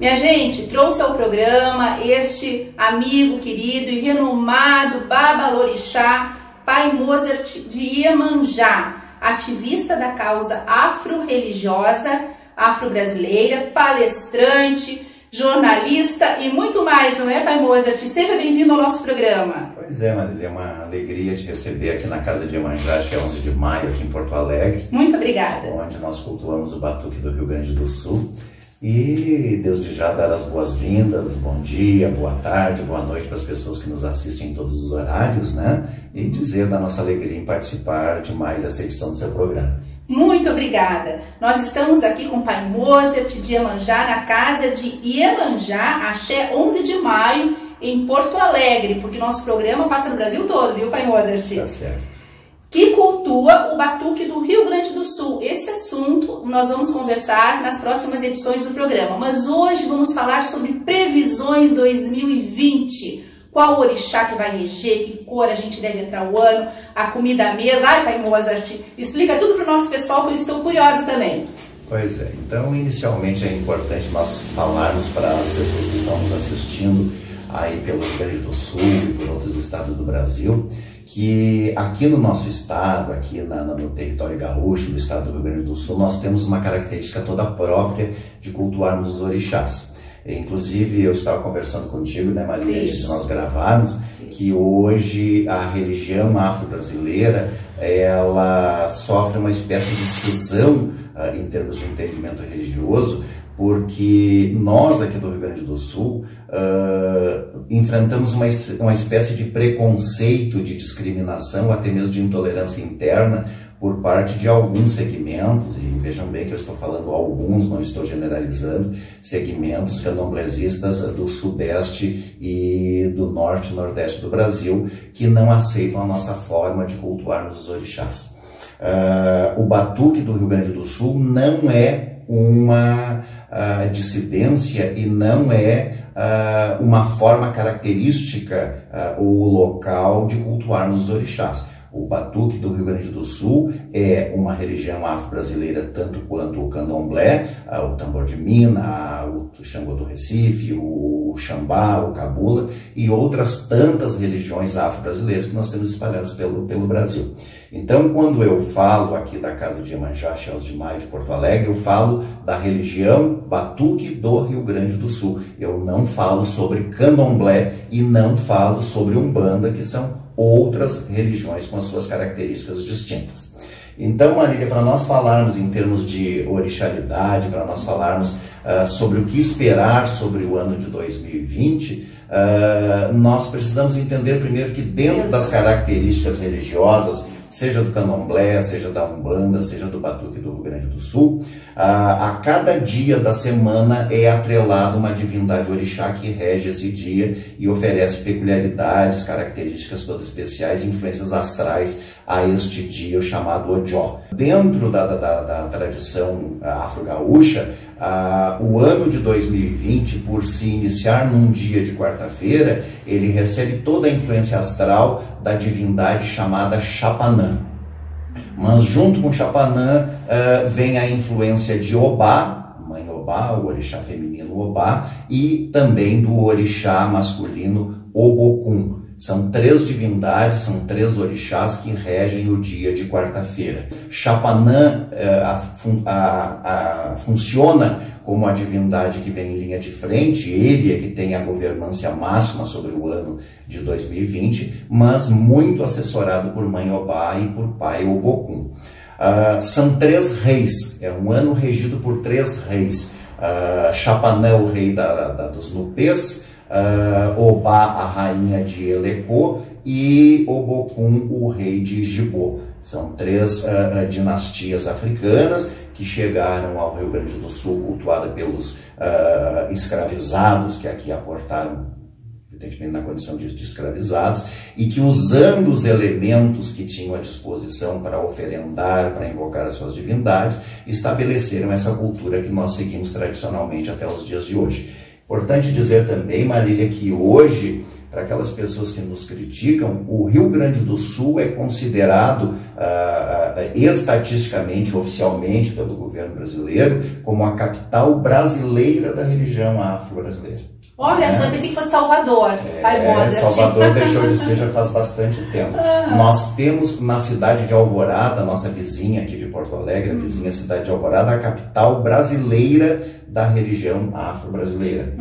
Minha gente, trouxe ao programa este amigo querido e renomado Babalorixá, Pai Mozart de Iemanjá, ativista da causa afro-religiosa, afro-brasileira, palestrante, jornalista e muito mais, não é, Pai Mozart? Seja bem-vindo ao nosso programa. Pois é, Marília, é uma alegria te receber aqui na Casa de Iemanjá, que é 11 de maio, aqui em Porto Alegre. Muito obrigada. Onde nós cultuamos o Batuque do Rio Grande do Sul. E desde já dar as boas-vindas, bom dia, boa tarde, boa noite para as pessoas que nos assistem em todos os horários, né? E dizer da nossa alegria em participar de mais essa edição do seu programa. Muito obrigada. Nós estamos aqui com o Pai Mozart de Iemanjá, na Casa de Iemanjá, Axé 11 de maio, em Porto Alegre, porque nosso programa passa no Brasil todo, viu, Pai Mozart? Tá certo. Que cultua o Batuque do Rio Grande do Sul. Esse assunto nós vamos conversar nas próximas edições do programa, mas hoje vamos falar sobre previsões 2020. Qual orixá que vai reger, que cor a gente deve entrar o ano, a comida à mesa. Ai, Pai Mozart, explica tudo para o nosso pessoal, que eu estou curiosa também. Pois é, então inicialmente é importante nós falarmos para as pessoas que estão nos assistindo aí pelo Rio Grande do Sul e por outros estados do Brasil, que aqui no nosso estado, aqui no território gaúcho, no estado do Rio Grande do Sul, nós temos uma característica toda própria de cultuarmos os orixás. Inclusive, eu estava conversando contigo, né, Maria, antes de nós gravarmos, que hoje a religião afro-brasileira, ela sofre uma espécie de cisão em termos de entendimento religioso, porque nós aqui do Rio Grande do Sul enfrentamos uma espécie de preconceito, de discriminação, até mesmo de intolerância interna por parte de alguns segmentos, e vejam bem que eu estou falando alguns, não estou generalizando, segmentos candomblesistas do sudeste e do norte e nordeste do Brasil, que não aceitam a nossa forma de cultuarmos os orixás. O Batuque do Rio Grande do Sul não é uma dissidência e não é uma forma característica ou local de cultuarmos os orixás. O Batuque do Rio Grande do Sul é uma religião afro-brasileira tanto quanto o candomblé, o tambor de mina, o xangô do Recife, o xambá, o cabula e outras tantas religiões afro-brasileiras que nós temos espalhadas pelo Brasil. Então, quando eu falo aqui da Casa de Iemanjá, 11 de maio de Porto Alegre, eu falo da religião Batuque do Rio Grande do Sul. Eu não falo sobre candomblé e não falo sobre umbanda, que são outras religiões com as suas características distintas. Então, Marília, para nós falarmos em termos de orixalidade, para nós falarmos sobre o que esperar sobre o ano de 2020, nós precisamos entender primeiro que dentro das características religiosas, seja do candomblé, seja da umbanda, seja do Batuque do Rio Grande do Sul, a cada dia da semana é atrelado uma divindade orixá que rege esse dia e oferece peculiaridades, características todas especiais, influências astrais a este dia, o chamado Ojó. Dentro da tradição afro-gaúcha, o ano de 2020, por se iniciar num dia de quarta-feira, ele recebe toda a influência astral da divindade chamada Chapanã. Mas junto com Chapanã vem a influência de Obá, Mãe Obá, o orixá feminino Obá, e também do orixá masculino Obokun. São três divindades, são três orixás que regem o dia de quarta-feira. Chapanã funciona como a divindade que vem em linha de frente, ele é que tem a governância máxima sobre o ano de 2020, mas muito assessorado por Mãe Obá e por Pai Obokun. São três reis, é um ano regido por três reis. Chapanã, o rei dos Nupês, Obá, a rainha de Elecô, e Obokun, o rei de Jibô. São três dinastias africanas que chegaram ao Rio Grande do Sul, cultuada pelos escravizados que aqui aportaram, evidentemente na condição de escravizados, e que usando os elementos que tinham à disposição para oferendar, para invocar as suas divindades, estabeleceram essa cultura que nós seguimos tradicionalmente até os dias de hoje. Importante dizer também, Marília, que hoje para aquelas pessoas que nos criticam, o Rio Grande do Sul é considerado estatisticamente, oficialmente pelo governo brasileiro, como a capital brasileira da religião afro-brasileira. Olha, só pensei que fosse Salvador. Salvador deixou de ser já faz bastante tempo. Nós temos na cidade de Alvorada, nossa vizinha aqui de Porto Alegre, a vizinha cidade de Alvorada, a capital brasileira da religião afro-brasileira.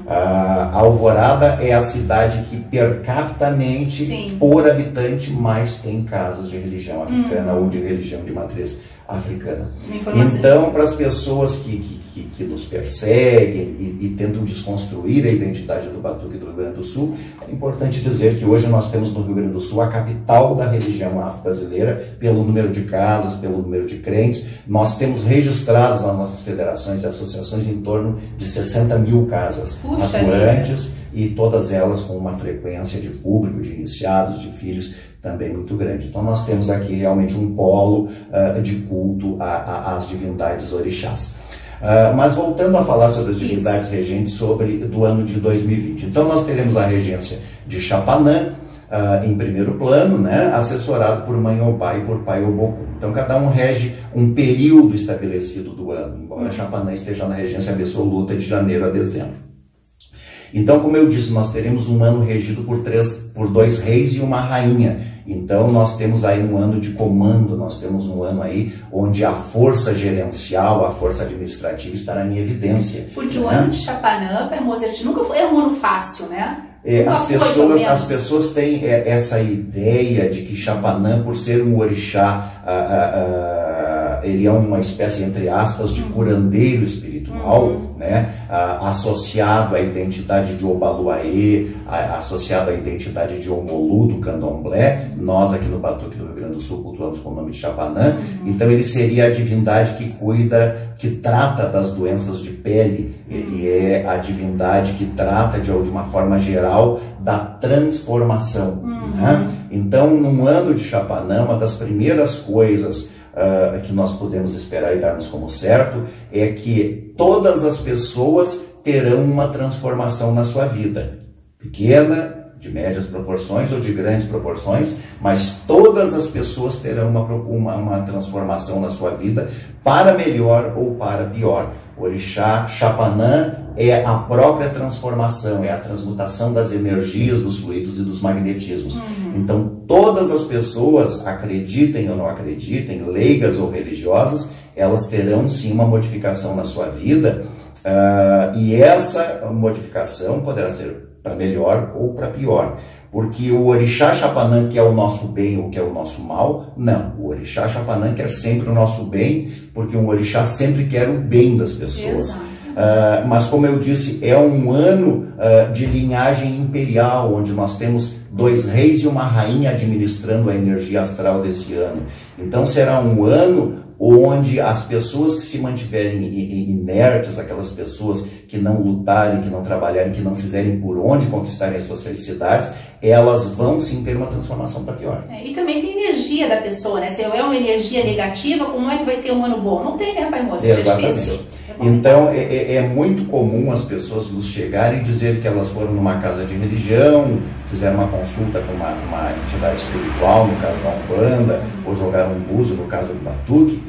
A Alvorada é a cidade que per capitamente, por habitante, mais tem casas de religião africana ou de religião de matriz africana. Então, para as pessoas que nos perseguem e tentam desconstruir a identidade do Batuque do Rio Grande do Sul, é importante dizer que hoje nós temos no Rio Grande do Sul a capital da religião afro-brasileira, pelo número de casas, pelo número de crentes. Nós temos registrados nas nossas federações e associações em torno de 60 mil casas atuantes, e todas elas com uma frequência de público, de iniciados, de filhos, também muito grande. Então nós temos aqui realmente um polo de culto às divindades orixás. Mas voltando a falar sobre as divindades regentes do ano de 2020. Então nós teremos a regência de Chapanã, em primeiro plano, né, assessorado por Mãe Obá e por Pai Obocum. Então cada um rege um período estabelecido do ano, embora Chapanã esteja na regência absoluta de janeiro a dezembro. Então, como eu disse, nós teremos um ano regido por 2 reis e uma rainha. Então, nós temos aí um ano de comando, nós temos um ano aí onde a força gerencial, a força administrativa estará em evidência. Porque o ano de Chapanã, Pai Mozart, nunca foi um ano fácil, né? As pessoas têm essa ideia de que Chapanã, por ser um orixá, ele é uma espécie, entre aspas, de curandeiro espiritual, né? Associado à identidade de Obaluaê, associado à identidade de Omolu, do Candomblé. Nós aqui no Batuque do Rio Grande do Sul cultuamos com o nome de Chapanã. Então ele seria a divindade que cuida, que trata das doenças de pele. Ele é a divindade que trata de uma forma geral da transformação. Né? Então, no ano de Chapanã, uma das primeiras coisas que nós podemos esperar e darmos como certo é que todas as pessoas terão uma transformação na sua vida, pequena, de médias proporções ou de grandes proporções, mas todas as pessoas terão uma transformação na sua vida para melhor ou para pior. Orixá Chapanã é a própria transformação, é a transmutação das energias, dos fluidos e dos magnetismos. Então, todas as pessoas, acreditem ou não acreditem, leigas ou religiosas, elas terão sim uma modificação na sua vida, e essa modificação poderá ser para melhor ou para pior. Porque o Orixá Chapanã quer o nosso bem ou quer o nosso mal? Não. O Orixá Chapanã quer sempre o nosso bem, porque um Orixá sempre quer o bem das pessoas. Mas, como eu disse, é um ano de linhagem imperial, onde nós temos 2 reis e uma rainha administrando a energia astral desse ano. Então será um ano onde as pessoas que se mantiverem inertes, aquelas pessoas que não lutarem, que não trabalharem, que não fizerem por onde conquistarem as suas felicidades, elas vão sim ter uma transformação para pior. E também tem energia da pessoa, né? Se é uma energia negativa, como é que vai ter um ano bom? Não tem, né, Pai Mozart? Exatamente. É difícil. Então, é muito comum as pessoas nos chegarem e dizer que elas foram numa casa de religião, fizeram uma consulta com uma entidade espiritual, no caso da Umbanda, ou jogaram um búzio, no caso do Batuque,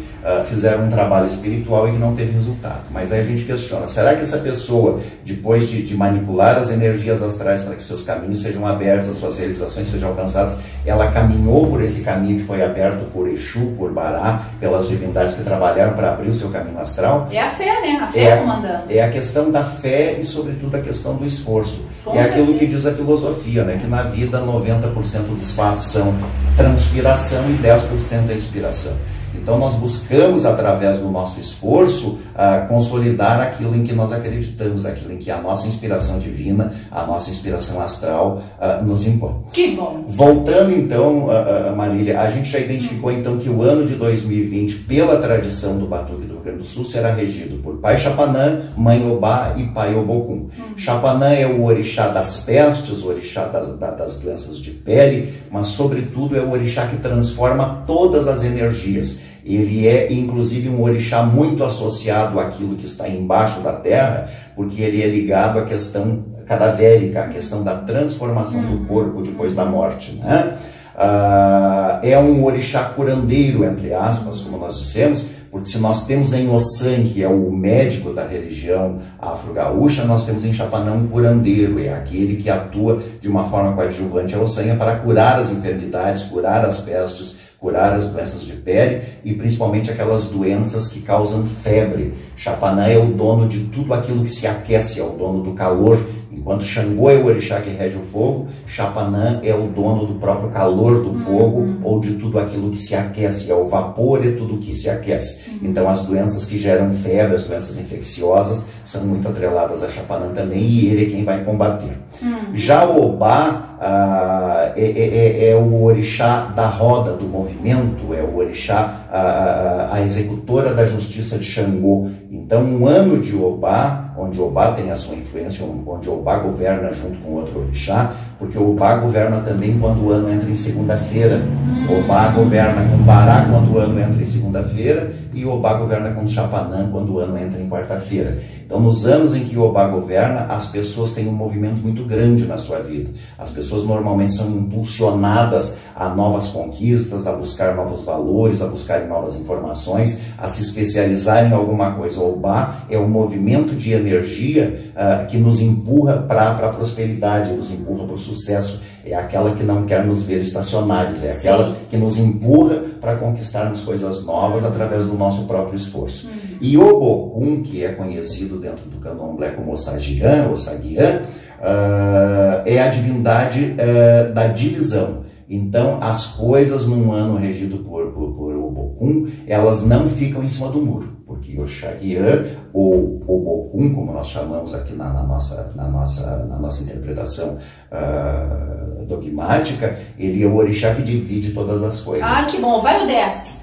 fizeram um trabalho espiritual e que não teve resultado. Mas aí a gente questiona, será que essa pessoa, depois de manipular as energias astrais para que seus caminhos sejam abertos, as suas realizações sejam alcançadas, ela caminhou por esse caminho que foi aberto por Exu, por Bará, pelas divindades que trabalharam para abrir o seu caminho astral? É a fé, né? A fé comandando. É a questão da fé e, sobretudo, a questão do esforço. É aquilo que diz a filosofia, né? Que na vida 90% dos fatos são transpiração e 10% é inspiração. Então nós buscamos, através do nosso esforço, consolidar aquilo em que nós acreditamos, aquilo em que a nossa inspiração divina, a nossa inspiração astral nos impõe. Que bom! Voltando então, Marília, a gente já identificou então que o ano de 2020, pela tradição do Batuque do Rio Grande do Sul, será regido por Pai Chapanã, Mãe Obá e Pai Obocum. Chapanã é o orixá das pestes, o orixá das doenças de pele, mas sobretudo é o orixá que transforma todas as energias. Ele é, inclusive, um orixá muito associado àquilo que está embaixo da terra, porque ele é ligado à questão cadavérica, a questão da transformação do corpo depois da morte, né? É um orixá curandeiro, entre aspas, como nós dissemos, porque se nós temos em Ossan, que é o médico da religião afro-gaúcha, nós temos em Chapanã um curandeiro, é aquele que atua de uma forma coadjuvante a Ossan para curar as enfermidades, curar as pestes, curar as doenças de pele e principalmente aquelas doenças que causam febre. Chapanã é o dono de tudo aquilo que se aquece, é o dono do calor. Enquanto Xangô é o orixá que rege o fogo, Chapanã é o dono do próprio calor do fogo ou de tudo aquilo que se aquece, é o vapor e tudo que se aquece. Então as doenças que geram febre, as doenças infecciosas, são muito atreladas a Chapanã também e ele é quem vai combater. Já o Obá é o orixá da roda, do movimento, é o orixá, a executora da justiça de Xangô. Então um ano de Obá, onde Obá tem a sua influência, onde Obá governa junto com outro orixá, porque Obá governa também quando o ano entra em segunda-feira. Obá governa com Bará quando o ano entra em segunda-feira e Obá governa com Chapanã quando o ano entra em quarta-feira. Então, nos anos em que Obá governa, as pessoas têm um movimento muito grande na sua vida. As pessoas normalmente são impulsionadas a novas conquistas, a buscar novos valores, a buscar novas informações, a se especializar em alguma coisa. Obá é um movimento de energia que nos empurra para a prosperidade, nos empurra para o sucesso. É aquela que não quer nos ver estacionários, é aquela que nos empurra para conquistarmos coisas novas através do nosso próprio esforço. E o Obokun, que é conhecido dentro do candomblé como Ossagian, é a divindade da divisão. Então, as coisas num ano regido por Obokun, elas não ficam em cima do muro, porque o Ossagian, ou Obokun, como nós chamamos aqui na nossa interpretação dogmática, ele é o orixá que divide todas as coisas. Ah, que bom, vai ou desce?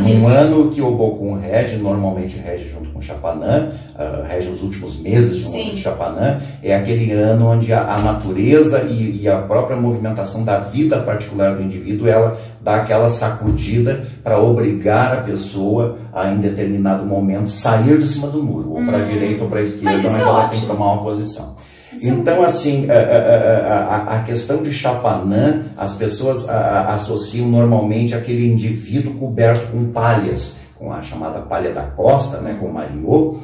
Num ano que o Obokun rege, normalmente rege junto com Chapanã, rege os últimos meses de um ano de Chapanã, é aquele ano onde a natureza e a própria movimentação da vida particular do indivíduo, ela dá aquela sacudida para obrigar a pessoa a, em determinado momento, sair de cima do muro, ou para a direita ou para a esquerda, mas ela tem que tomar uma posição. Então, assim, a questão de Chapanã, as pessoas associam normalmente aquele indivíduo coberto com palhas, com a chamada palha da costa, né, com o mariô,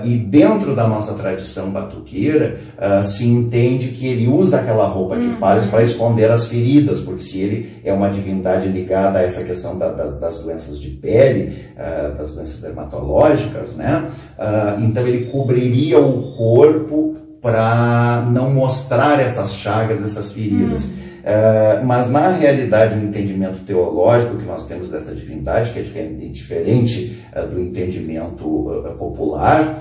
e dentro da nossa tradição batuqueira, se entende que ele usa aquela roupa de palhas para esconder as feridas, porque se ele é uma divindade ligada a essa questão das doenças de pele, das doenças dermatológicas, né, então ele cobriria o corpo para não mostrar essas chagas, essas feridas. Mas na realidade o entendimento teológico que nós temos dessa divindade, que é diferente do entendimento popular,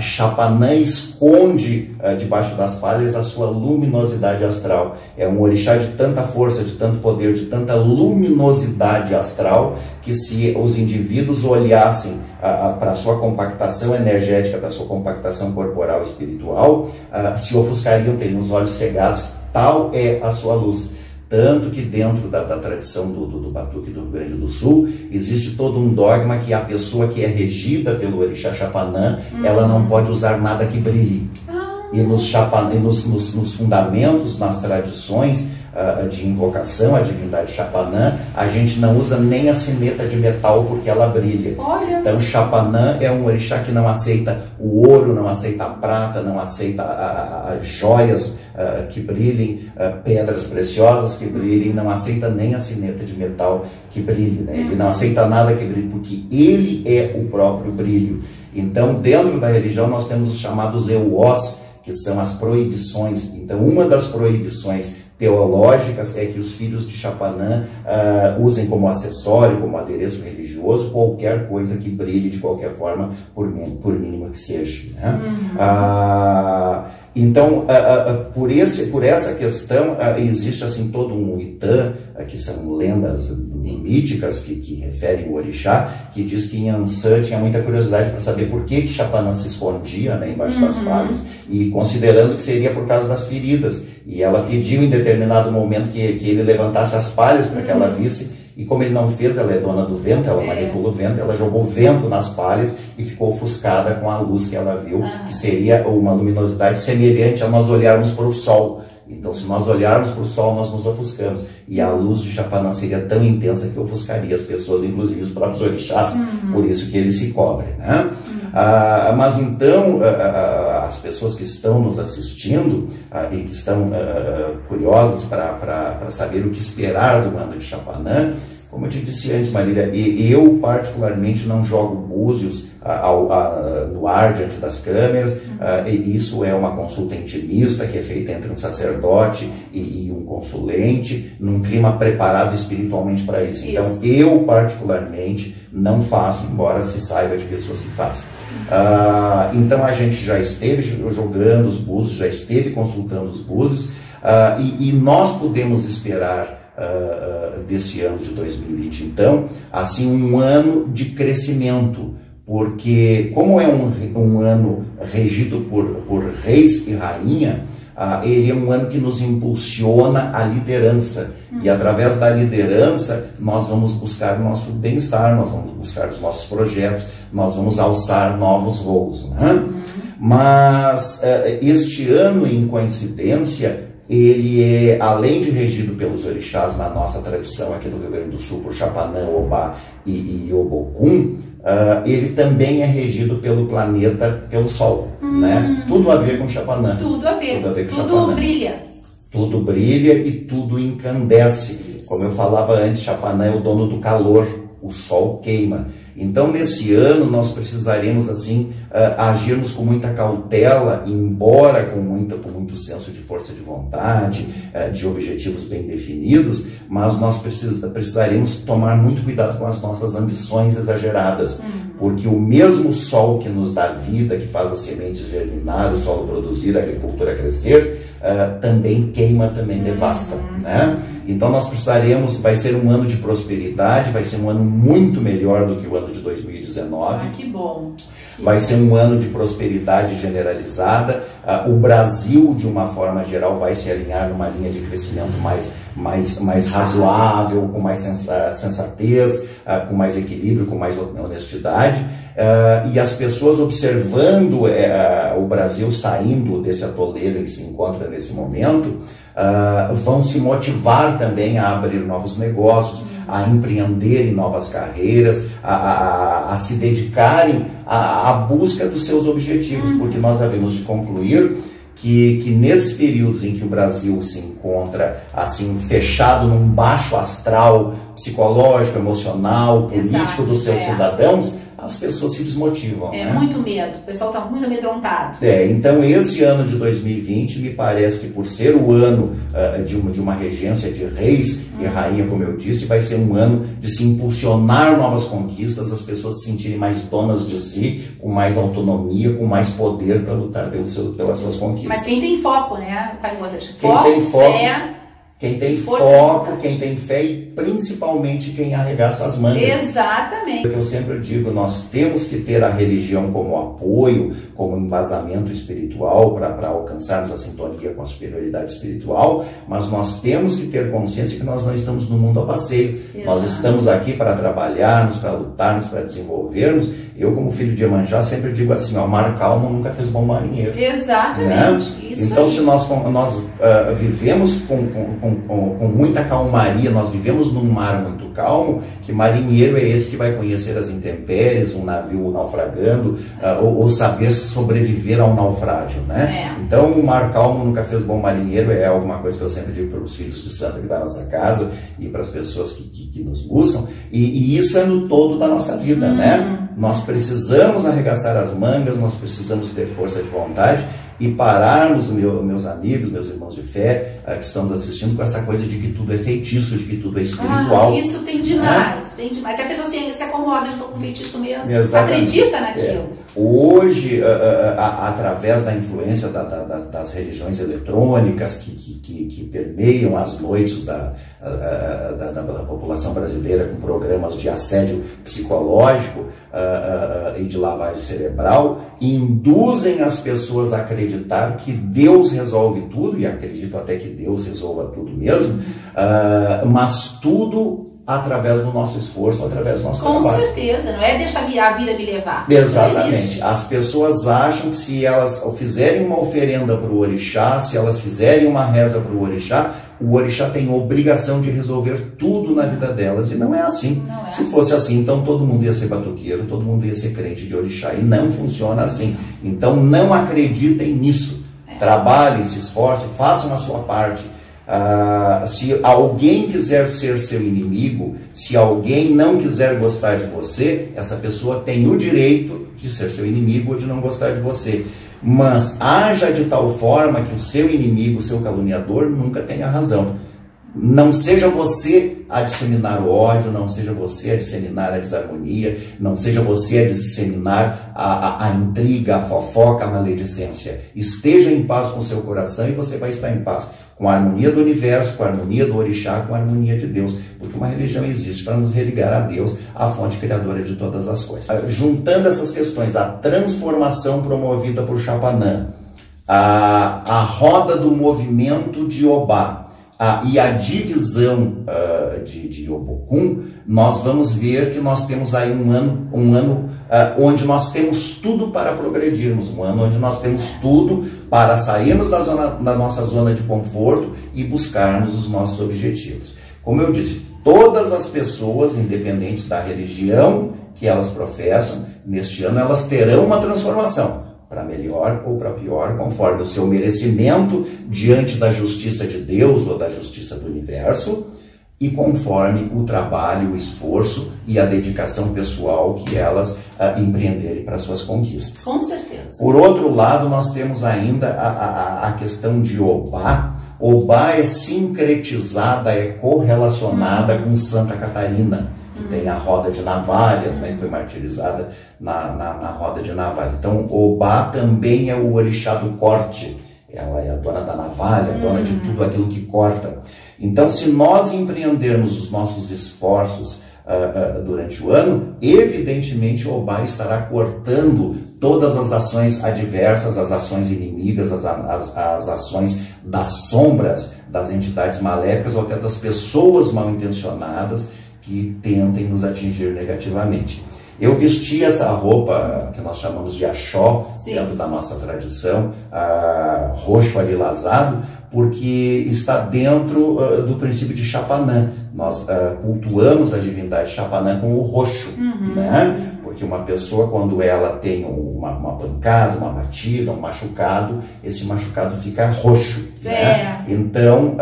Chapanã esconde debaixo das palhas a sua luminosidade astral. É um orixá de tanta força, de tanto poder, de tanta luminosidade astral, que se os indivíduos olhassem para a sua compactação energética, para a sua compactação corporal e espiritual, se ofuscariam, teriam os olhos cegados. Tal é a sua luz. Tanto que dentro da tradição do Batuque do Rio Grande do Sul, existe todo um dogma que a pessoa que é regida pelo orixá Chapanã, ela não pode usar nada que brilhe. E nos fundamentos, nas tradições de invocação à divindade Chapanã, a gente não usa nem a sineta de metal porque ela brilha. Olha. Então Chapanã é um orixá que não aceita o ouro, não aceita a prata, não aceita as joias que brilhem, pedras preciosas que brilhem, não aceita nem a sineta de metal que brilhe, né? Ele não aceita nada que brilhe, porque ele é o próprio brilho. Então, dentro da religião, nós temos os chamados euós, que são as proibições. Então, uma das proibições teológicas é que os filhos de Chapanã usem como acessório, como adereço religioso, qualquer coisa que brilhe de qualquer forma, por mínima que seja, né? Então, por essa questão, existe assim todo um Itã, que são lendas míticas que referem o orixá, que diz que em Ançã tinha muita curiosidade para saber por que Chapanã se escondia, né, embaixo das palhas, e considerando que seria por causa das feridas. E ela pediu em determinado momento que ele levantasse as palhas para que ela visse E como ele não fez, ela é dona do vento, ela manipula o vento, ela jogou vento nas palhas e ficou ofuscada com a luz que ela viu, que seria uma luminosidade semelhante a nós olharmos para o sol. Então, se nós olharmos para o sol, nós nos ofuscamos. E a luz de Chapanã seria tão intensa que ofuscaria as pessoas, inclusive os próprios orixás, por isso que ele se cobre, né? Mas então, as pessoas que estão nos assistindo e que estão curiosas para saber o que esperar do ano de Chapanã, como eu te disse antes, Marília, eu particularmente não jogo búzios no ar diante das câmeras. Isso é uma consulta intimista que é feita entre um sacerdote e um consulente, num clima preparado espiritualmente para isso. Então, eu particularmente não faço, embora se saiba de pessoas que fazem. Então, a gente já esteve jogando os búzios, já esteve consultando os búzios, e nós podemos esperar desse ano de 2020, então, assim, um ano de crescimento, porque como é um ano regido por reis e rainha, ele é um ano que nos impulsiona a liderança, e através da liderança nós vamos buscar o nosso bem-estar, nós vamos buscar os nossos projetos, nós vamos alçar novos voos, né? Mas este ano, em coincidência, ele é, além de regido pelos orixás na nossa tradição aqui do Rio Grande do Sul, por Chapanã, Obá e Obokun, ele também é regido pelo planeta, pelo Sol, né? Tudo a ver com Chapanã. Tudo a ver com Chapanã. Tudo brilha. Tudo brilha e tudo incandesce. Como eu falava antes, Chapanã é o dono do calor, o Sol queima. Então, nesse ano, nós precisaremos, assim, agirmos com muita cautela, embora com muito senso de força de vontade, de objetivos bem definidos, mas nós precisaremos tomar muito cuidado com as nossas ambições exageradas, porque o mesmo sol que nos dá vida, que faz as sementes germinar, o solo produzir, a agricultura crescer, também queima, também devasta, né? Então nós precisaremos, vai ser um ano de prosperidade, vai ser um ano muito melhor do que o ano de 2019. Que bom. Vai ser um ano de prosperidade generalizada. O Brasil, de uma forma geral, vai se alinhar numa linha de crescimento mais razoável, com mais sensatez, com mais equilíbrio, com mais honestidade. E as pessoas observando o Brasil saindo desse atoleiro em que se encontra nesse momento, vão se motivar também a abrir novos negócios, a empreenderem novas carreiras, a se dedicarem à busca dos seus objetivos, porque nós havemos de concluir que nesses períodos em que o Brasil se encontra assim fechado num baixo astral psicológico, emocional, político dos seus cidadãos, as pessoas se desmotivam. Né? Muito medo, o pessoal está muito amedrontado. Então esse ano de 2020 me parece que, por ser o ano de uma regência de reis e rainha, como eu disse, vai ser um ano de se impulsionar novas conquistas, as pessoas se sentirem mais donas de si, com mais autonomia, com mais poder para lutar pelas suas conquistas. Mas quem tem foco, né? Quem tem foco, quem tem fé e principalmente quem arregaça as mangas. Exatamente. O que eu sempre digo, nós temos que ter a religião como apoio, como embasamento espiritual para alcançarmos a sintonia com a superioridade espiritual, mas nós temos que ter consciência que nós não estamos no mundo a passeio. Exato. Nós estamos aqui para trabalharmos, para lutarmos, para desenvolvermos. Eu, como filho de Iemanjá, sempre digo assim, ó, mar calmo nunca fez bom marinheiro. Exatamente. Né? Isso então, aí. se nós vivemos com muita calmaria, nós vivemos num mar muito calmo, que marinheiro é esse que vai conhecer as intempéries, um navio naufragando, ou saber sobreviver ao naufrágio, né? Então, o mar calmo nunca fez bom marinheiro, é alguma coisa que eu sempre digo para os filhos de santo aqui da nossa casa e para as pessoas que nos buscam, e isso é no todo da nossa vida, né? Nós precisamos arregaçar as mangas, nós precisamos ter força de vontade e pararmos, meus amigos, meus irmãos de fé, que estamos assistindo, com essa coisa de que tudo é feitiço, de que tudo é espiritual. Isso tem demais, tem demais. Se a pessoa se acomoda, estou com feitiço mesmo, exatamente. Acredita naquilo. Hoje, através da influência das religiões eletrônicas que permeiam as noites da população brasileira com programas de assédio psicológico e de lavagem cerebral, induzem as pessoas a acreditar que Deus resolve tudo, e acredito até que Deus resolva tudo mesmo, mas tudo através do nosso esforço, através do nosso Com trabalho. certeza, não é deixar a vida me levar. Exatamente. As pessoas acham que se elas fizerem uma oferenda para o orixá, se elas fizerem uma reza para o orixá tem obrigação de resolver tudo na vida delas. E não é assim. Não é se fosse assim, então todo mundo ia ser batuqueiro, todo mundo ia ser crente de orixá. E não funciona assim. Então não acreditem nisso. Trabalhem, se esforcem, façam a sua parte. Se alguém quiser ser seu inimigo, se alguém não quiser gostar de você, essa pessoa tem o direito de ser seu inimigo ou de não gostar de você. Mas haja de tal forma que o seu inimigo, o seu caluniador, nunca tenha razão. Não seja você a disseminar o ódio, não seja você a disseminar a desarmonia, não seja você a disseminar a intriga, a fofoca, a maledicência. Esteja em paz com o seu coração e você vai estar em paz com a harmonia do universo, com a harmonia do orixá, com a harmonia de Deus. Porque uma religião existe para nos religar a Deus, a fonte criadora de todas as coisas. Juntando essas questões, a transformação promovida por Chapanã, a roda do movimento de Obá, e a divisão de Obokun, nós vamos ver que nós temos aí um ano onde nós temos tudo para progredirmos, um ano onde nós temos tudo para sairmos da nossa zona de conforto e buscarmos os nossos objetivos. Como eu disse, todas as pessoas, independente da religião que elas professam, neste ano elas terão uma transformação, para melhor ou para pior, conforme o seu merecimento diante da justiça de Deus ou da justiça do universo, e conforme o trabalho, o esforço e a dedicação pessoal que elas empreenderem para suas conquistas. Com certeza. Por outro lado, nós temos ainda a questão de Obá. Obá é sincretizada, é correlacionada com Santa Catarina, que tem a roda de navalhas, né, que foi martirizada na roda de navalha. Então, Obá também é o orixá do corte. Ela é a dona da navalha, a dona de tudo aquilo que corta. Então, se nós empreendermos os nossos esforços durante o ano, evidentemente Obá estará cortando todas as ações adversas, as ações inimigas, as ações das sombras, das entidades maléficas ou até das pessoas mal intencionadas que tentem nos atingir negativamente. Eu vesti essa roupa que nós chamamos de axó, dentro da nossa tradição, roxo alilazado, porque está dentro do princípio de Chapanã. Nós cultuamos a divindade Chapanã com o roxo, né? Porque uma pessoa, quando ela tem uma pancada, uma batida, um machucado, esse machucado fica roxo. Né? Então,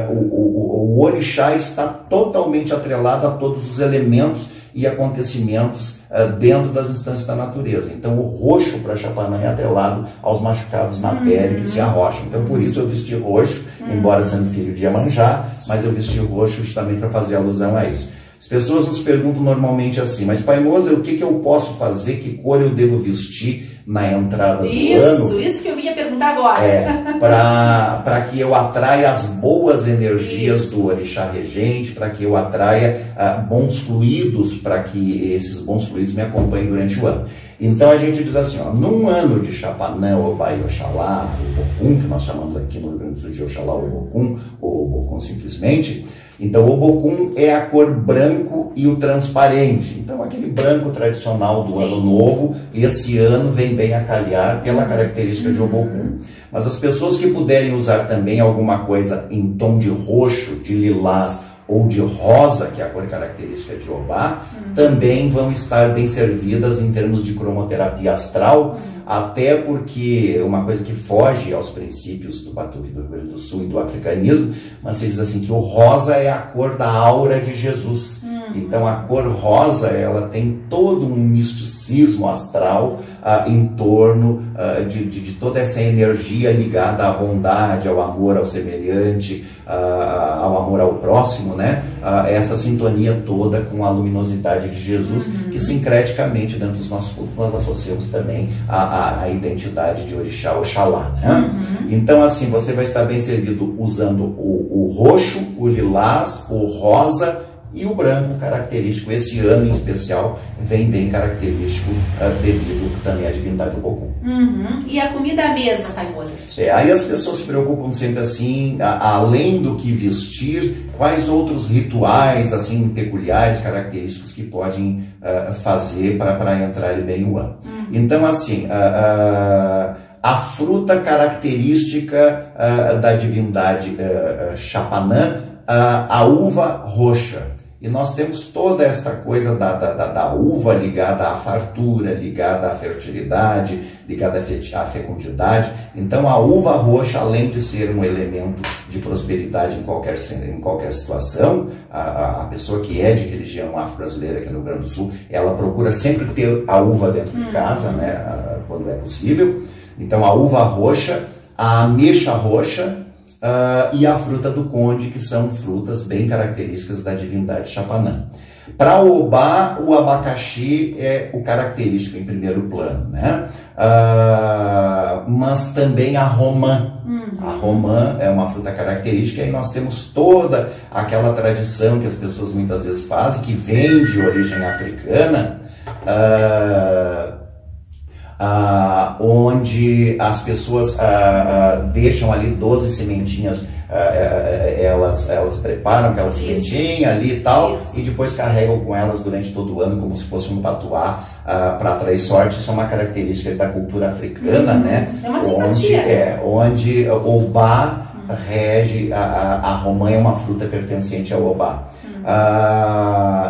o orixá está totalmente atrelado a todos os elementos e acontecimentos dentro das instâncias da natureza. Então, o roxo para Chapanã é atrelado aos machucados na pele que se arrocham. Então, por isso eu vesti roxo, embora sendo filho de Iemanjá, mas eu vesti roxo justamente para fazer alusão a isso. As pessoas nos perguntam normalmente assim, mas Pai Moser, o que eu posso fazer, que cor eu devo vestir na entrada do ano? Isso que eu ia perguntar agora. Para que eu atraia as boas energias do orixá regente, para que eu atraia bons fluidos, para que esses bons fluidos me acompanhem durante o ano. Então a gente diz assim, ó, num ano de Chapanã, Obá e Oxalá, Obokun, que nós chamamos aqui no Rio Grande do Sul de Oxalá Obokun, ou Obokun simplesmente. Então, o Obokun é a cor branco e o transparente. Então, aquele branco tradicional do ano novo, esse ano vem bem a calhar pela característica de Obokun. Mas as pessoas que puderem usar também alguma coisa em tom de roxo, de lilás ou de rosa, que é a cor característica de Obá, também vão estar bem servidas em termos de cromoterapia astral, até porque uma coisa que foge aos princípios do Batuque do Rio Grande do Sul e do africanismo, mas se diz assim que o rosa é a cor da aura de Jesus. Então a cor rosa, ela tem todo um misticismo astral em torno de toda essa energia ligada à bondade, ao amor ao semelhante, ao amor ao próximo, né? Essa sintonia toda com a luminosidade de Jesus, que sincreticamente dentro dos nossos cultos nós associamos também a identidade de Orixá, Oxalá, né? Então assim, você vai estar bem servido usando o roxo, o lilás, o rosa E o branco característico, esse ano em especial, vem bem característico devido também à divindade Ogum. E a comida à mesa, Pai Mozart? Aí as pessoas se preocupam sempre assim, além do que vestir, quais outros rituais assim peculiares, característicos que podem fazer para entrar bem o ano. Então assim, a fruta característica da divindade Chapanã, a uva roxa. E nós temos toda esta coisa da uva ligada à fartura, ligada à fertilidade, ligada à fecundidade. Então a uva roxa, além de ser um elemento de prosperidade em qualquer situação, a pessoa que é de religião afro-brasileira aqui no Rio Grande do Sul, ela procura sempre ter a uva dentro de casa, né, quando é possível. Então a uva roxa, a ameixa roxa, e a fruta do conde, que são frutas bem características da divindade Chapanã. Para o Obá, o abacaxi é o característico em primeiro plano, né? Mas também a romã. A romã é uma fruta característica e nós temos toda aquela tradição que as pessoas muitas vezes fazem, que vem de origem africana, onde as pessoas deixam ali 12 sementinhas, elas preparam aquela sementinha ali e tal, e depois carregam com elas durante todo o ano como se fosse um patuá para atrair sorte. Isso é uma característica da cultura africana, né? É uma simpatia. Onde Obá rege, a romã é uma fruta pertencente ao Obá.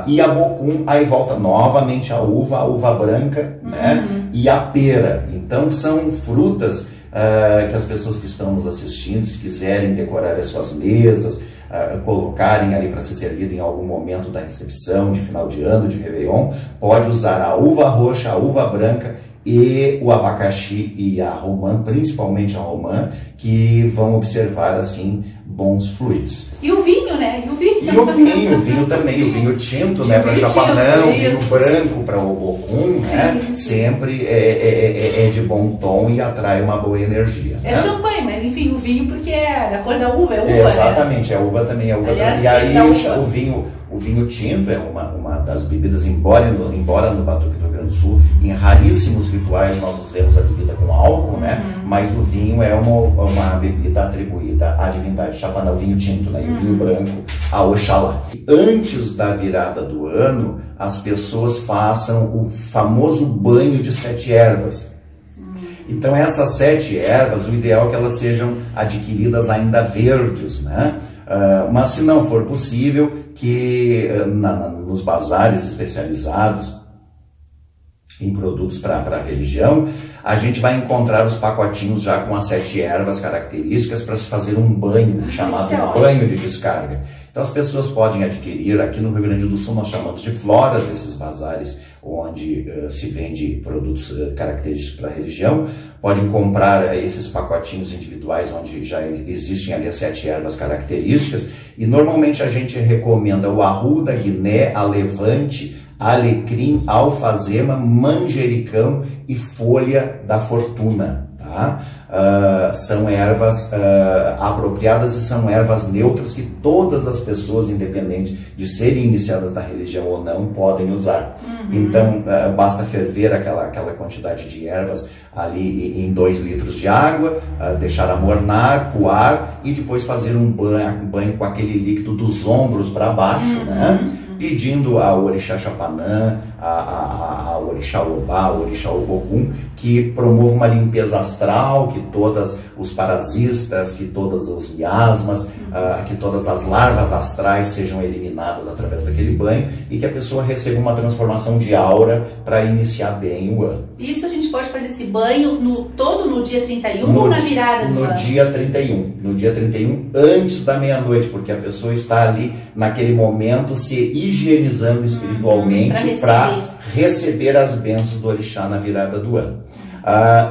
E a bocum, aí volta novamente a uva branca, né? E a pera. Então são frutas que as pessoas que estão nos assistindo, se quiserem decorar as suas mesas, colocarem ali para ser servido em algum momento da recepção, de final de ano, de Réveillon, pode usar a uva roxa, a uva branca e o abacaxi e a romã, principalmente a romã, que vão observar assim bons fluidos. E o vinho, né? E o vinho também, o vinho tinto, né, para Chapanã, o vinho branco para o Ogum, né? Sempre é de bom tom e atrai uma boa energia. É, né? Champanhe, mas enfim, o vinho porque é da cor da uva, é uva. Exatamente, né? A uva também, Aliás, e aí o vinho tinto é uma das bebidas, embora no Batuque do Rio Grande do Sul, em raríssimos rituais nós usamos a bebida com álcool, né? Mas o vinho é uma bebida atribuída à divindade Chapanã, o vinho tinto, né? E o vinho branco a Oxalá. Antes da virada do ano, as pessoas façam o famoso banho de 7 ervas. Então essas 7 ervas, o ideal é que elas sejam adquiridas ainda verdes, né? Mas se não for possível, que nos bazares especializados em produtos para a religião, a gente vai encontrar os pacotinhos já com as 7 ervas características para se fazer um banho, chamado banho de descarga. Então as pessoas podem adquirir, aqui no Rio Grande do Sul nós chamamos de floras, esses bazares onde se vende produtos característicos para a religião. Podem comprar esses pacotinhos individuais onde já existem ali as 7 ervas características, e normalmente a gente recomenda o arruda, guiné, a levante, alecrim, alfazema, manjericão e folha da fortuna, tá? São ervas apropriadas e são ervas neutras que todas as pessoas, independente de serem iniciadas na religião ou não, podem usar. Então basta ferver aquela quantidade de ervas ali em 2 litros de água, deixar amornar, coar e depois fazer um banho com aquele líquido dos ombros para baixo, né? Pedindo a Orixá Chapanã, a Orixá Obá, a Orixá Ogum, que promova uma limpeza astral, que todos os parasitas, que todos os miasmas, que todas as larvas astrais sejam eliminadas através daquele banho e que a pessoa receba uma transformação de aura para iniciar bem o ano. Isso a gente pode fazer esse banho todo no dia 31 ou na virada do ano? No dia 31. No dia 31, antes da meia-noite, porque a pessoa está ali naquele momento se higienizando espiritualmente para receber as bênçãos do orixá na virada do ano.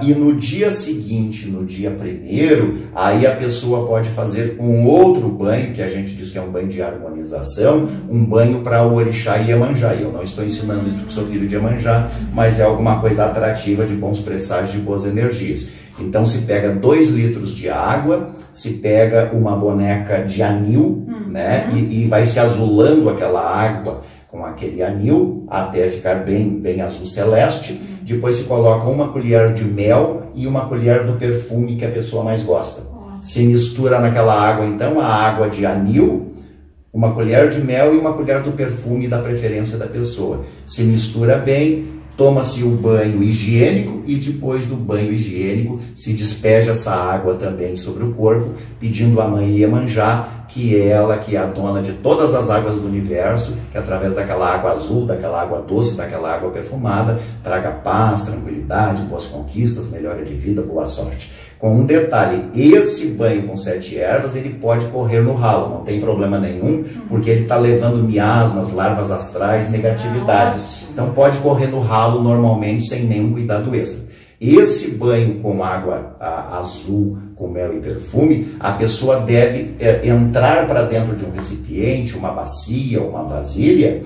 E no dia seguinte, no dia 1º, aí a pessoa pode fazer um outro banho, que a gente diz que é um banho de harmonização, um banho para o orixá Iemanjá. E eu não estou ensinando isso porque sou filho de Iemanjá, mas é alguma coisa atrativa, de bons presságios, de boas energias. Então se pega 2 litros de água, se pega uma boneca de anil, né? E vai se azulando aquela água com aquele anil até ficar bem azul celeste. Depois se coloca uma colher de mel e uma colher do perfume que a pessoa mais gosta. Se mistura naquela água, então, a água de anil, uma colher de mel e uma colher do perfume da preferência da pessoa. Se mistura bem, toma-se o banho higiênico e depois do banho higiênico se despeja essa água também sobre o corpo, pedindo à mãe Iemanjá que ela, que é a dona de todas as águas do universo, que através daquela água azul, daquela água doce, daquela água perfumada, traga paz, tranquilidade, boas conquistas, melhora de vida, boa sorte. Com um detalhe, esse banho com 7 ervas, ele pode correr no ralo, não tem problema nenhum, porque ele está levando miasmas, larvas astrais, negatividades. Então pode correr no ralo normalmente, sem nenhum cuidado extra. Esse banho com água azul, com mel e perfume, a pessoa deve entrar para dentro de um recipiente, uma bacia, uma vasilha,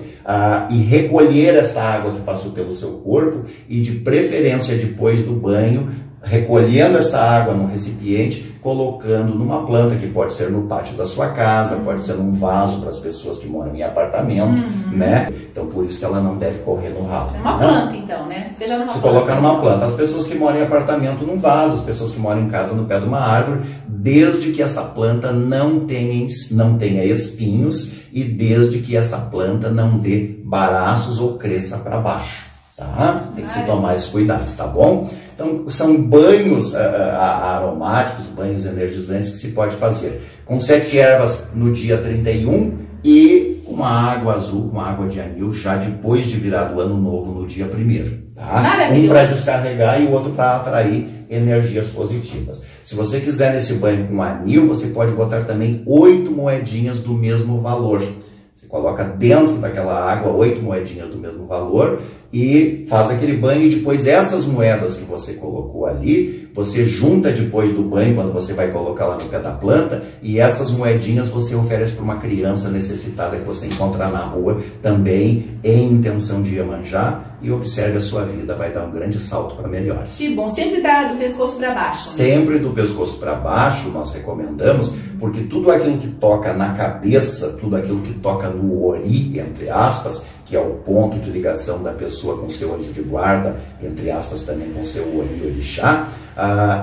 e recolher essa água que passou pelo seu corpo e, de preferência, depois do banho, recolhendo essa água num recipiente, colocando numa planta, que pode ser no pátio da sua casa, pode ser num vaso para as pessoas que moram em apartamento, né? Então, por isso que ela não deve correr no ralo. É uma planta, então, né? Se colocar numa planta. As pessoas que moram em apartamento num vaso, as pessoas que moram em casa no pé de uma árvore, desde que essa planta não tenha espinhos e desde que essa planta não dê baraços ou cresça para baixo, tá? Tem que se tomar esses cuidados, tá bom? Então, são banhos aromáticos, banhos energizantes que se pode fazer. Com 7 ervas no dia 31 e com uma água azul, com água de anil, já depois de virar o ano novo, no dia 1º. Tá? Um para descarregar e o outro para atrair energias positivas. Se você quiser nesse banho com anil, você pode botar também 8 moedinhas do mesmo valor. Você coloca dentro daquela água 8 moedinhas do mesmo valor e faz aquele banho, e depois essas moedas que você colocou ali, você junta depois do banho, quando você vai colocar lá no pé da planta, e essas moedinhas você oferece para uma criança necessitada que você encontrar na rua, também em intenção de Iemanjá, e observe a sua vida, vai dar um grande salto para melhor. Que bom, sempre do pescoço para baixo. Né? Sempre do pescoço para baixo, nós recomendamos, porque tudo aquilo que toca na cabeça, tudo aquilo que toca no ori, entre aspas, que é o ponto de ligação da pessoa com seu anjo de guarda, entre aspas também com seu orixá,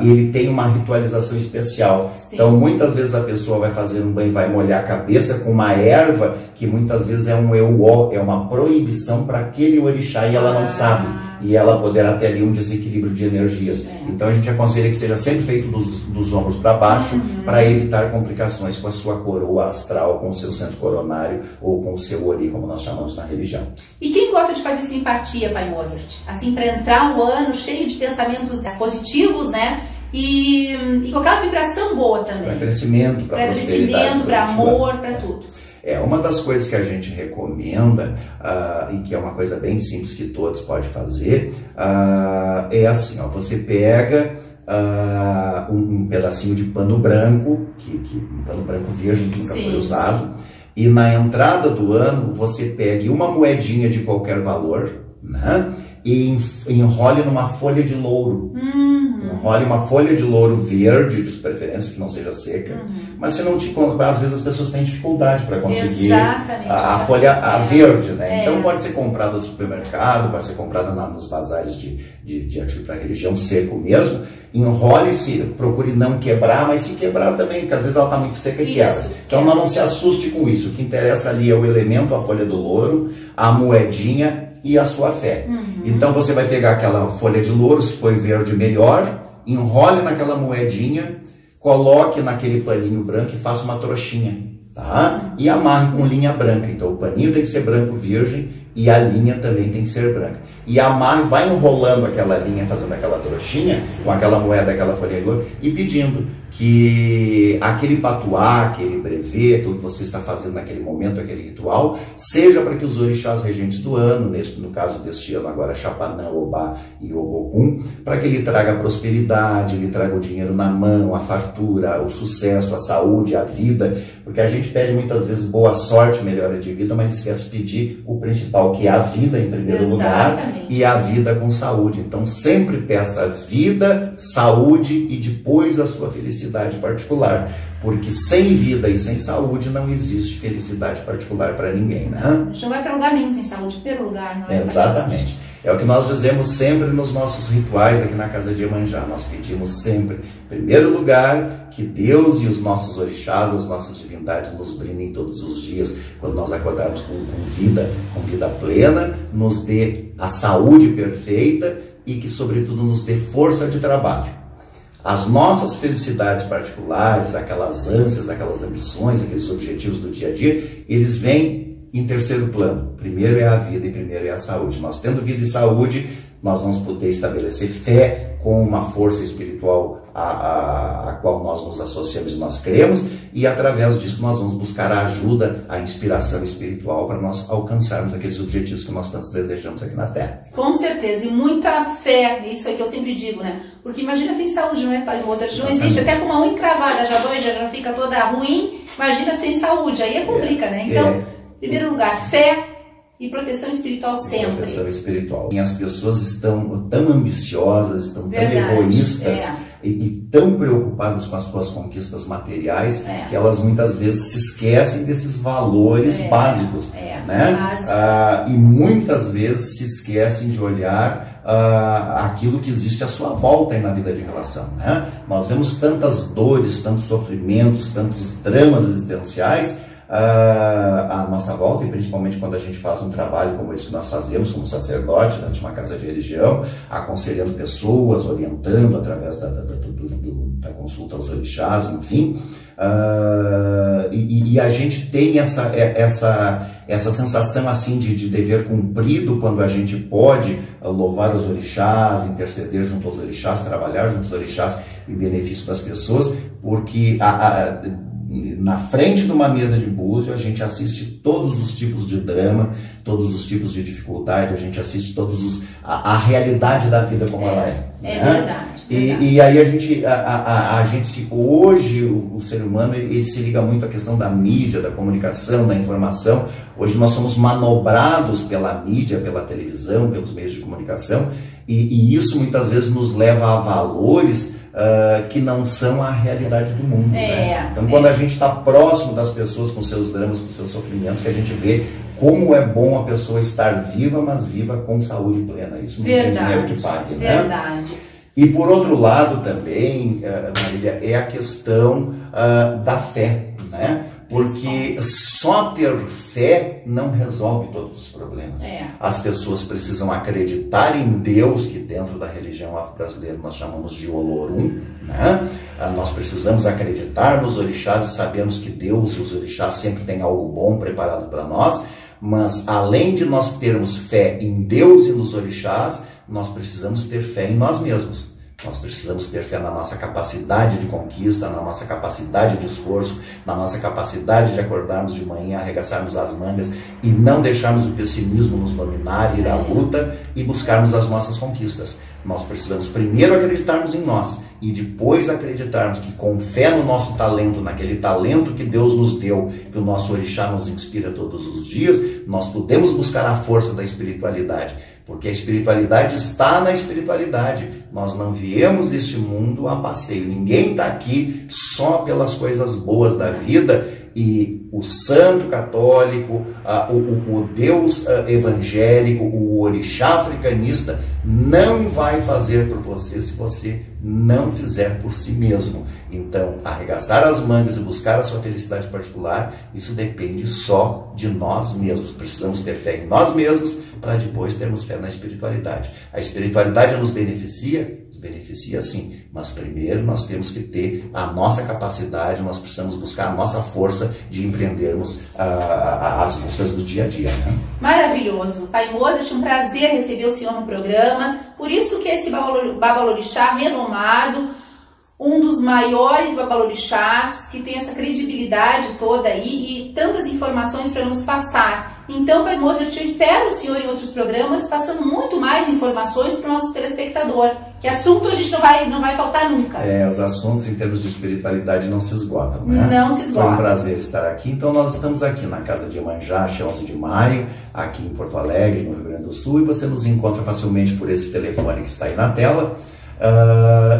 ele tem uma ritualização especial. Sim. Então, muitas vezes a pessoa vai fazer um banho, vai molhar a cabeça com uma erva, que muitas vezes é um euó, é uma proibição para aquele orixá, e ela não sabe. E ela poderá ter ali um desequilíbrio de energias. Então a gente aconselha que seja sempre feito dos ombros para baixo, para evitar complicações com a sua coroa astral, com o seu centro coronário ou com o seu ori, como nós chamamos na religião. E quem gosta de fazer simpatia, Pai Mozart? Assim, para entrar um ano cheio de pensamentos positivos, né? E com aquela vibração boa também. Para crescimento, para prosperidade, para amor, para tudo. Uma das coisas que a gente recomenda, e que é uma coisa bem simples que todos podem fazer, é assim, ó, você pega um pedacinho de pano branco, um pano branco virgem que nunca foi usado, e na entrada do ano você pegue uma moedinha de qualquer valor, né, e enrole numa folha de louro. Enrole uma folha de louro verde, de preferência que não seja seca, mas se não às vezes as pessoas têm dificuldade para conseguir a folha verde, né? Então pode ser comprada no supermercado, pode ser comprada nos bazares de artigo para religião seco mesmo. Enrole-se, procure não quebrar, mas se quebrar também, porque às vezes ela está muito seca e quebra. Então não se assuste com isso. O que interessa ali é o elemento, a folha do louro, a moedinha e a sua fé. Então você vai pegar aquela folha de louro, se for verde melhor, enrole naquela moedinha, coloque naquele paninho branco e faça uma trouxinha, tá? E amarre com linha branca. Então o paninho tem que ser branco virgem e a linha também tem que ser branca. E a Mar vai enrolando aquela linha, fazendo aquela trouxinha, com aquela moeda, aquela folha de ouro, e pedindo que aquele patuá, aquele brevê, aquilo que você está fazendo naquele momento, aquele ritual, seja para que os orixás regentes do ano, no caso deste ano agora, Chapanã, Obá e Ogum, para que ele traga a prosperidade, ele traga o dinheiro na mão, a fartura, o sucesso, a saúde, a vida, porque a gente pede muitas vezes boa sorte, melhora de vida, mas esquece de pedir o principal, que é a vida em primeiro lugar, e a vida com saúde. Então sempre peça vida, saúde e depois a sua felicidade particular, porque sem vida e sem saúde não existe felicidade particular para ninguém, né? A gente não vai para lugar nenhum sem saúde, pelo lugar, não é? Exatamente. É o que nós dizemos sempre nos nossos rituais aqui na casa de Iemanjá. Nós pedimos sempre, em primeiro lugar, que Deus e os nossos orixás, as nossas divindades nos brindem todos os dias, quando nós acordarmos com vida plena, nos dê a saúde perfeita e que, sobretudo, nos dê força de trabalho. As nossas felicidades particulares, aquelas ânsias, aquelas ambições, aqueles objetivos do dia a dia, eles vêm em terceiro plano. Primeiro é a vida e primeiro é a saúde. Nós tendo vida e saúde, nós vamos poder estabelecer fé com uma força espiritual a qual nós nos associamos e nós cremos, e através disso nós vamos buscar a ajuda, a inspiração espiritual para nós alcançarmos aqueles objetivos que nós tantos desejamos aqui na Terra. Com certeza, e muita fé, isso aí que eu sempre digo, né? Porque imagina sem saúde, não é, Pai Mozart? Não existe, até com uma unha encravada já dói, já fica toda ruim, imagina sem saúde, aí complica, né? Então, em primeiro lugar, fé e proteção espiritual sempre. Proteção espiritual. E as pessoas estão tão ambiciosas, estão tão egoístas e tão preocupadas com as suas conquistas materiais que elas muitas vezes se esquecem desses valores básicos. Né? E muitas vezes se esquecem de olhar aquilo que existe à sua volta aí na vida de relação. Né? Nós vemos tantas dores, tantos sofrimentos, tantos dramas existenciais à nossa volta, e principalmente quando a gente faz um trabalho como esse que nós fazemos como sacerdote dentro de uma casa de religião, aconselhando pessoas, orientando através da consulta aos orixás, enfim, e a gente tem essa sensação assim de dever cumprido quando a gente pode louvar os orixás, interceder junto aos orixás, trabalhar junto aos orixás em benefício das pessoas, porque na frente de uma mesa de búzio a gente assiste todos os tipos de drama, todos os tipos de dificuldade, a gente assiste a realidade da vida como ela é. É né? Verdade. E aí a gente hoje, o ser humano, ele se liga muito à questão da mídia, da comunicação, da informação. Hoje nós somos manobrados pela mídia, pela televisão, pelos meios de comunicação, e isso muitas vezes nos leva a valores que não são a realidade do mundo. Né? Então, quando a gente está próximo das pessoas com seus dramas, com seus sofrimentos, que a gente vê como é bom a pessoa estar viva, mas viva com saúde plena. Isso não tem dinheiro que pague. Verdade. Né? E por outro lado também, Marília, é a questão da fé, né? Porque só ter fé não resolve todos os problemas. As pessoas precisam acreditar em Deus, que dentro da religião afro-brasileira nós chamamos de Olorum, né? Nós precisamos acreditar nos orixás e sabemos que Deus e os orixás sempre têm algo bom preparado para nós, mas além de nós termos fé em Deus e nos orixás, nós precisamos ter fé em nós mesmos. Nós precisamos ter fé na nossa capacidade de conquista, na nossa capacidade de esforço, na nossa capacidade de acordarmos de manhã, arregaçarmos as mangas e não deixarmos o pessimismo nos dominar, ir à luta e buscarmos as nossas conquistas. Nós precisamos primeiro acreditarmos em nós e depois acreditarmos que com fé no nosso talento, naquele talento que Deus nos deu, que o nosso orixá nos inspira todos os dias, nós podemos buscar a força da espiritualidade. Porque a espiritualidade está na espiritualidade. Nós não viemos deste mundo a passeio. Ninguém está aqui só pelas coisas boas da vida. E o santo católico, o Deus evangélico, o orixá africanista não vai fazer por você se você não fizer por si mesmo. Então, arregaçar as mangas e buscar a sua felicidade particular, isso depende só de nós mesmos. Precisamos ter fé em nós mesmos para depois termos fé na espiritualidade. A espiritualidade nos beneficia Nos beneficia sim, mas primeiro nós temos que ter a nossa capacidade, nós precisamos buscar a nossa força de empreendermos as buscas do dia a dia, né? Maravilhoso. Pai Mozart, um prazer receber o senhor no programa. Por isso que esse babalorixá renomado, um dos maiores babalorixás, que tem essa credibilidade toda aí e tantas informações para nos passar. Então, Pai Mozart, eu espero o senhor em outros programas passando muito mais informações para o nosso telespectador. Que assunto a gente não vai faltar nunca. Os assuntos em termos de espiritualidade não se esgotam, né? Não se esgotam. Foi um prazer estar aqui. Então, nós estamos aqui na Casa de Iemanjá, 11 de maio, aqui em Porto Alegre, no Rio Grande do Sul, e você nos encontra facilmente por esse telefone que está aí na tela.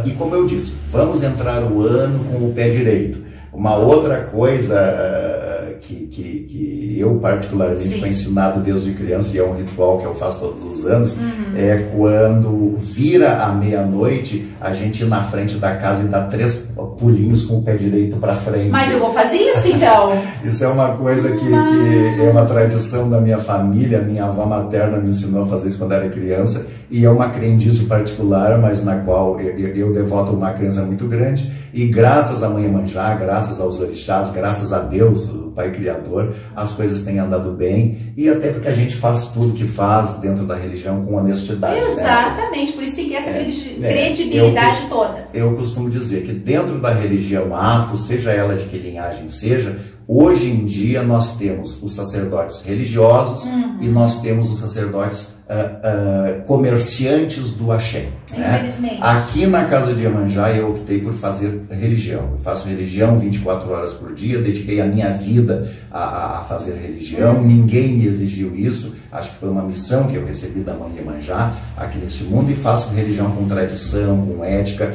E como eu disse, vamos entrar o ano com o pé direito. Uma outra coisa que eu particularmente fui ensinado desde criança, e é um ritual que eu faço todos os anos, é quando vira a meia-noite, a gente ir na frente da casa e dar 3 pulinhos com o pé direito para frente. Mas eu vou fazer isso então? Isso é uma coisa que é uma tradição da minha família, minha avó materna me ensinou a fazer isso quando era criança, e é uma crendice particular, mas na qual eu devoto uma crença muito grande, e graças à Mãe Iemanjá, graças aos orixás, graças a Deus, o Pai Criador, as coisas têm andado bem, e até porque a gente faz tudo que faz dentro da religião com honestidade. Exatamente, né? Por isso tem que essa credibilidade toda. Eu costumo dizer que dentro da religião afro, seja ela de que linhagem seja, hoje em dia nós temos os sacerdotes religiosos e nós temos os sacerdotes comerciantes do axé. Né? Aqui na Casa de Iemanjá eu optei por fazer religião. Eu faço religião 24 horas por dia, dediquei a minha vida a fazer religião, ninguém me exigiu isso, acho que foi uma missão que eu recebi da Mãe Iemanjá aqui nesse mundo, e faço religião com tradição, com ética,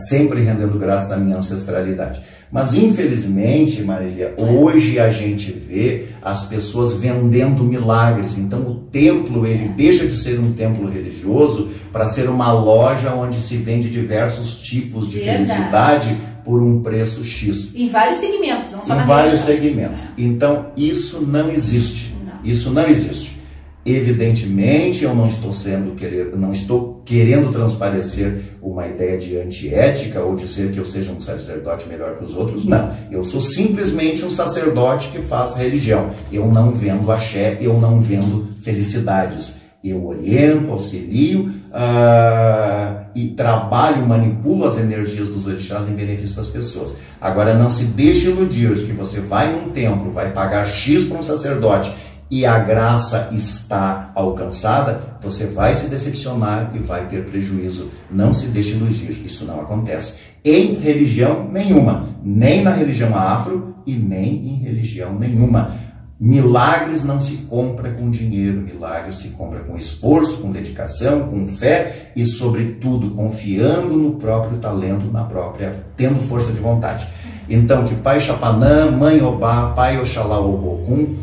sempre rendendo graças à minha ancestralidade. Mas, infelizmente, Marília, hoje a gente vê as pessoas vendendo milagres. Então, o templo, ele deixa de ser um templo religioso para ser uma loja onde se vende diversos tipos de felicidade por um preço X. Em vários segmentos, não só na religião. Em vários segmentos. Então, isso não existe. Isso não existe. Evidentemente, eu não estou querendo transparecer uma ideia de antiética ou dizer que eu seja um sacerdote melhor que os outros, não. Eu sou simplesmente um sacerdote que faz religião. Eu não vendo axé, eu não vendo felicidades. Eu oriento, auxilio e trabalho, manipulo as energias dos orixás em benefício das pessoas. Agora, não se deixe iludir de que você vai num templo, vai pagar X para um sacerdote e a graça está alcançada, você vai se decepcionar e vai ter prejuízo. Não se deixe iludir, isso não acontece. Em religião nenhuma, nem na religião afro e nem em religião nenhuma. Milagres não se compra com dinheiro, milagres se compra com esforço, com dedicação, com fé e, sobretudo, confiando no próprio talento, tendo força de vontade. Então, que Pai Chapanã, Mãe Obá, Pai Oxalá Obocum,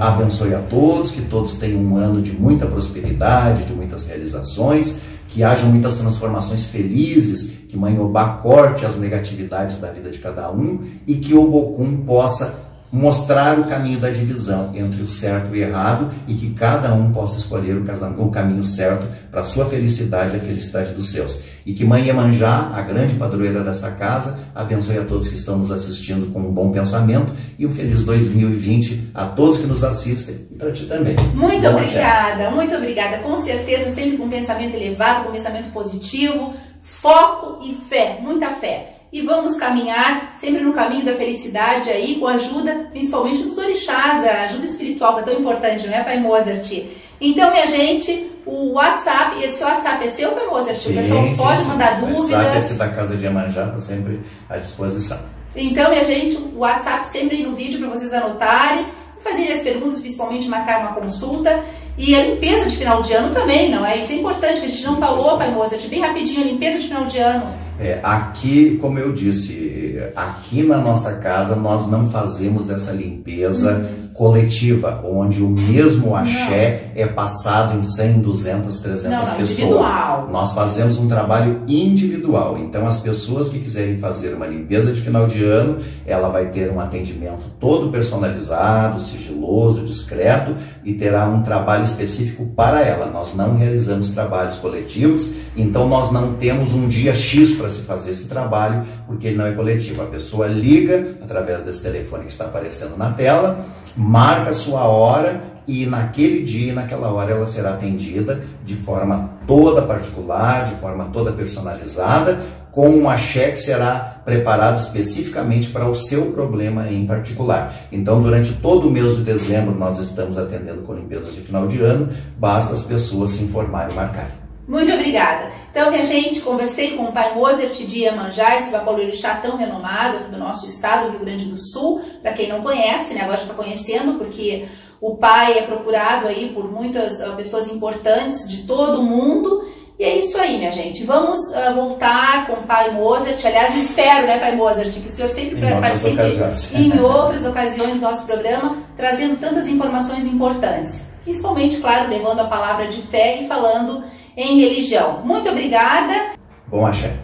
abençoe a todos, que todos tenham um ano de muita prosperidade, de muitas realizações, que hajam muitas transformações felizes, que Mãe Obá corte as negatividades da vida de cada um e que Obocum possa mostrar o caminho da divisão entre o certo e o errado e que cada um possa escolher o caminho certo para a sua felicidade e a felicidade dos seus. E que Mãe Iemanjá, a grande padroeira desta casa, abençoe a todos que estão nos assistindo com um bom pensamento e um feliz 2020 a todos que nos assistem e para ti também. Muito obrigada, muito obrigada. Com certeza, sempre com um pensamento elevado, com um pensamento positivo, foco e fé, muita fé. E vamos caminhar sempre no caminho da felicidade aí, com a ajuda principalmente dos orixás, da ajuda espiritual, que é tão importante, não é, Pai Mozart? Então, minha gente, o WhatsApp, esse WhatsApp é seu, Pai Mozart? O pessoal pode mandar dúvidas. O WhatsApp aqui da Casa de Iemanjá está sempre à disposição. Então, minha gente, o WhatsApp sempre aí no vídeo para vocês anotarem, fazerem as perguntas, principalmente marcar uma consulta. E a limpeza de final de ano também, não é? Isso é importante, que a gente não falou, Pai Mozart, bem rapidinho, a limpeza de final de ano. Aqui, como eu disse, aqui na nossa casa nós não fazemos essa limpeza coletiva, onde o mesmo axé é passado em 100, 200, 300 pessoas. Individual. Nós fazemos um trabalho individual, então as pessoas que quiserem fazer uma limpeza de final de ano, ela vai ter um atendimento todo personalizado, sigiloso, discreto, e terá um trabalho específico para ela. Nós não realizamos trabalhos coletivos, então nós não temos um dia X para se fazer esse trabalho, porque ele não é coletivo. A pessoa liga através desse telefone que está aparecendo na tela, marca a sua hora e naquele dia, naquela hora, ela será atendida de forma toda particular, de forma toda personalizada, com um axé que será preparado especificamente para o seu problema em particular. Então, durante todo o mês de dezembro, nós estamos atendendo com limpezas de final de ano, basta as pessoas se informarem e marcarem. Muito obrigada. Então, minha gente, conversei com o Pai Mozart de Iemanjá, esse babalorixá tão renomado aqui do nosso estado, Rio Grande do Sul. Para quem não conhece, né, agora já está conhecendo, porque o pai é procurado aí por muitas pessoas importantes de todo o mundo. E é isso aí, minha gente. Vamos voltar com o Pai Mozart. Aliás, eu espero, né, Pai Mozart, que o senhor sempre participe em outras ocasiões do nosso programa, trazendo tantas informações importantes. Principalmente, claro, levando a palavra de fé e falando em religião. Muito obrigada. Bom axé.